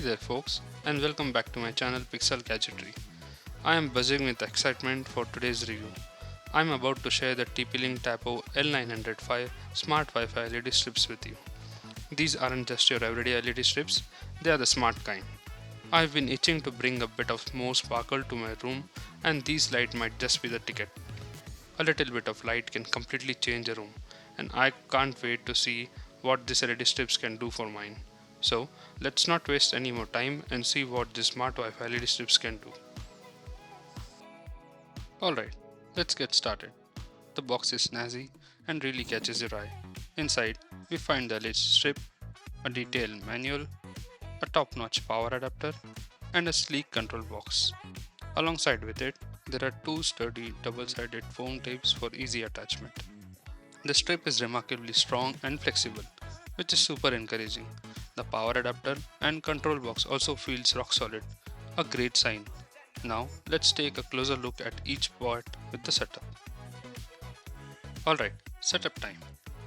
there folks, and welcome back to my channel Pixel Gadgetry. I am buzzing with excitement for today's review. I am about to share the TP-LINK Tapo L900-5 smart Wi-Fi LED strips with you. These aren't just your everyday LED strips, they are the smart kind. I've been itching to bring a bit of more sparkle to my room, and these lights might just be the ticket. A little bit of light can completely change a room, and I can't wait to see what these LED strips can do for mine. So let's not waste any more time and see what these smart Wi-Fi LED strips can do. Alright, let's get started. The box is snazzy and really catches your eye. Inside, we find the LED strip, a detailed manual, a top-notch power adapter, and a sleek control box. Alongside with it, there are two sturdy double-sided foam tapes for easy attachment. The strip is remarkably strong and flexible, which is super encouraging. The power adapter and control box also feels rock solid, a great sign. Now let's take a closer look at each part with the setup. Alright, setup time.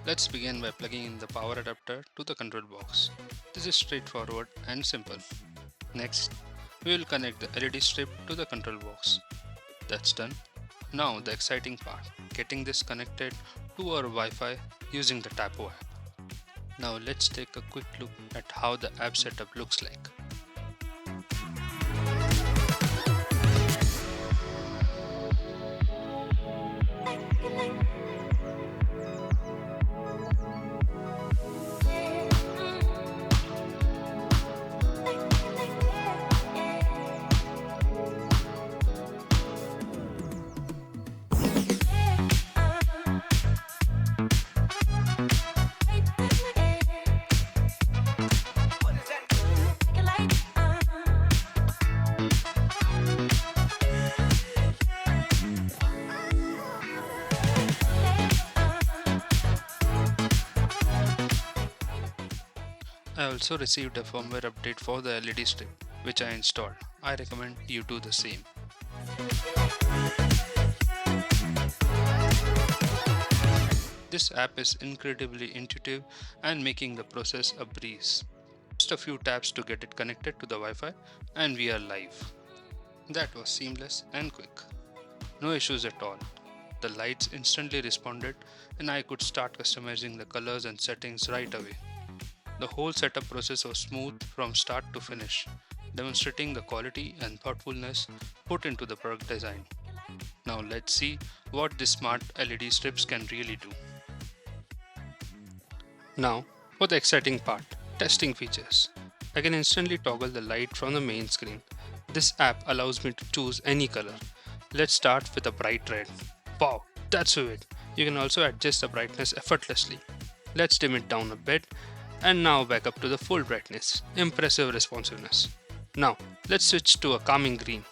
Let's begin by plugging in the power adapter to the control box. This is straightforward and simple. Next, we will connect the LED strip to the control box. That's done. Now the exciting part, getting this connected to our Wi-Fi using the Tapo app. Now let's take a quick look at how the app setup looks like. I also received a firmware update for the LED strip, which I installed. I recommend you do the same. This app is incredibly intuitive and making the process a breeze. Just a few taps to get it connected to the Wi-Fi and we are live. That was seamless and quick. No issues at all. The lights instantly responded and I could start customizing the colors and settings right away. The whole setup process was smooth from start to finish, demonstrating the quality and thoughtfulness put into the product design. Now let's see what these smart LED strips can really do. Now for the exciting part, testing features. I can instantly toggle the light from the main screen. This app allows me to choose any color. Let's start with a bright red. Wow, that's vivid. You can also adjust the brightness effortlessly. Let's dim it down a bit. And now back up to the full brightness. Impressive responsiveness. Now let's switch to a calming green.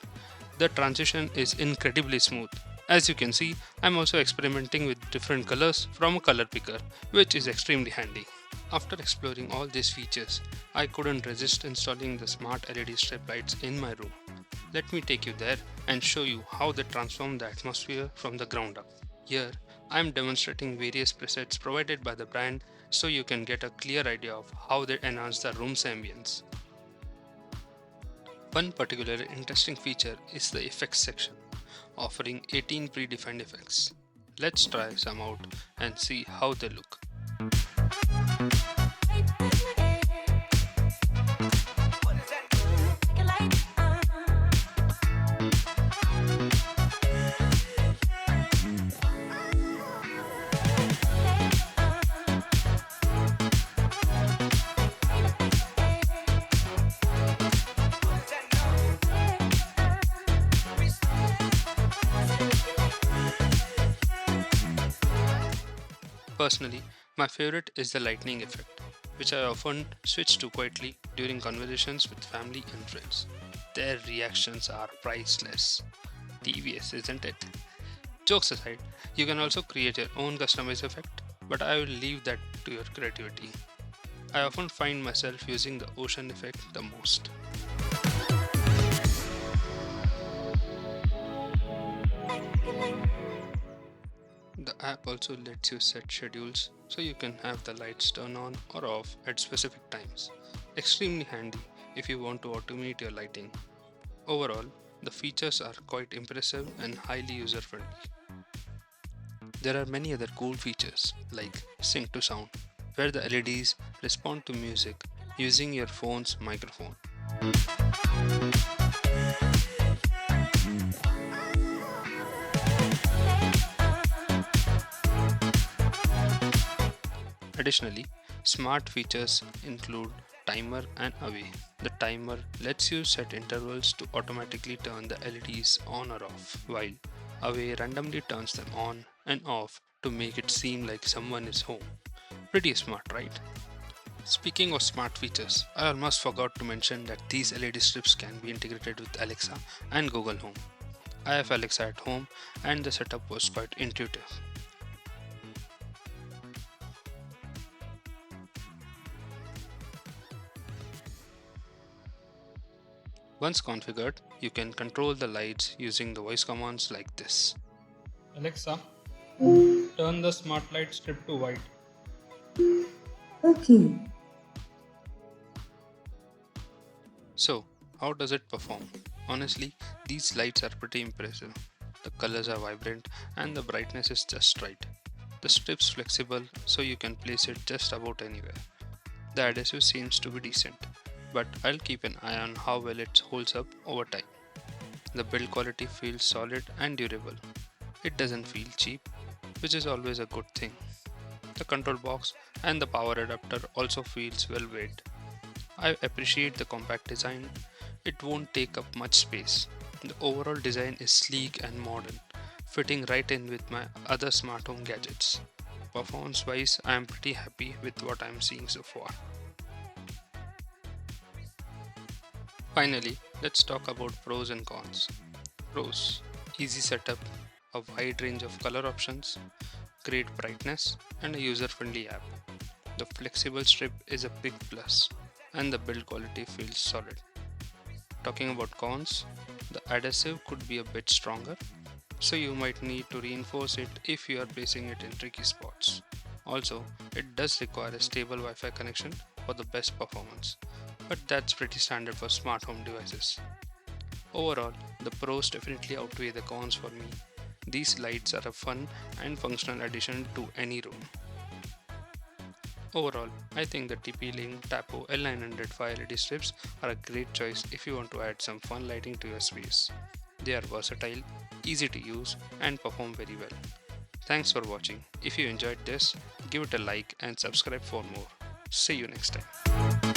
The transition is incredibly smooth. As you can see, I'm also experimenting with different colors from a color picker, which is extremely handy. After exploring all these features, I couldn't resist installing the smart LED strip lights in my room. Let me take you there and show you how they transform the atmosphere from the ground up. Here, I am demonstrating various presets provided by the brand so you can get a clear idea of how they enhance the room's ambience. One particularly interesting feature is the effects section, offering 18 predefined effects. Let's try some out and see how they look. Personally, my favorite is the lightning effect, which I often switch to quietly during conversations with family and friends. Their reactions are priceless. TVS, isn't it? Jokes aside, you can also create your own customized effect, but I will leave that to your creativity. I often find myself using the ocean effect the most. The app also lets you set schedules so you can have the lights turn on or off at specific times. Extremely handy if you want to automate your lighting. Overall, the features are quite impressive and highly user friendly. There are many other cool features like sync to sound, where the LEDs respond to music using your phone's microphone. Additionally, smart features include timer and away. The timer lets you set intervals to automatically turn the LEDs on or off, while away randomly turns them on and off to make it seem like someone is home. Pretty smart, right? Speaking of smart features, I almost forgot to mention that these LED strips can be integrated with Alexa and Google Home. I have Alexa at home and the setup was quite intuitive. Once configured, you can control the lights using the voice commands like this. Alexa, turn the smart light strip to white. Okay. So, how does it perform? Honestly, these lights are pretty impressive. The colors are vibrant and the brightness is just right. The strip's flexible so you can place it just about anywhere. The adhesive seems to be decent, but I'll keep an eye on how well it holds up over time. The build quality feels solid and durable. It doesn't feel cheap, which is always a good thing. The control box and the power adapter also feels well weighed. I appreciate the compact design. It won't take up much space. The overall design is sleek and modern, fitting right in with my other smart home gadgets. Performance wise, I am pretty happy with what I am seeing so far. Finally, let's talk about pros and cons. Pros: easy setup, a wide range of color options, great brightness, and a user friendly app. The flexible strip is a big plus, and the build quality feels solid. Talking about cons, the adhesive could be a bit stronger, so you might need to reinforce it if you are placing it in tricky spots. Also, it does require a stable Wi Fi connection for the best performance, but that's pretty standard for smart home devices. Overall, the pros definitely outweigh the cons for me. These lights are a fun and functional addition to any room. Overall, I think the TP-Link Tapo L900-5 LED strips are a great choice if you want to add some fun lighting to your space. They are versatile, easy to use, and perform very well. Thanks for watching. If you enjoyed this, give it a like and subscribe for more. See you next time.